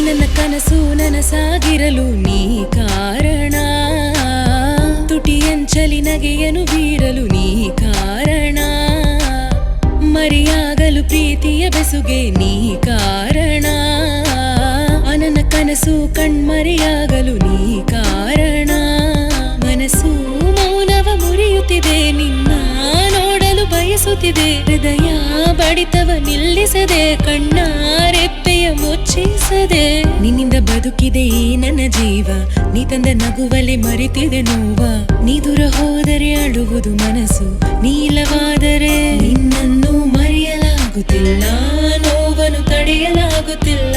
ನನ್ನ ಕನಸು ನನಸಾಗಿರಲು ನೀ ಕಾರಣ, ತುಟಿಯಂಚಲಿ ನಗೆಯನು ಬೀರಲು ನೀ ಕಾರಣ, ಮರೆಯಾಗಲು ಪ್ರೀತಿಯ ಬೆಸುಗೆ ನೀ ಕಾರಣ, ನನ್ನ ಕನಸು ಕಣ್ಮರೆಯಾಗಲು ನೀ ಕಾರಣ. ಮನಸ್ಸು ಮೌನವ ಮುರಿಯುತ್ತಿದೆ, ನಿನ್ನ ನೋಡಲು ಬಯಸುತ್ತಿದೆ, ಹೃದಯ ಬಡಿತವ ನಿಲ್ಲಿಸದೆ, ಕಣ್ಣ ರೆಪ್ಪೆಯ ಮುಚ್ಚಿಸದೆ, ನಿನ್ನಿಂದ ಬದುಕಿದೆ ಈ ನನ್ನ ಜೀವ, ನೀ ತಂದ ನಗುವಲೆ ಮರೆತಿದೆ ನೋವ, ನೀ ದೂರ ಹೋದರೆ ಅಳುವುದು ಮನಸ್ಸು, ನೀಲವಾದರೆ ನಿನ್ನನ್ನು ಮರೆಯಲಾಗುತ್ತಿಲ್ಲ, ನೋವನ್ನು ತಡೆಯಲಾಗುತ್ತಿಲ್ಲ.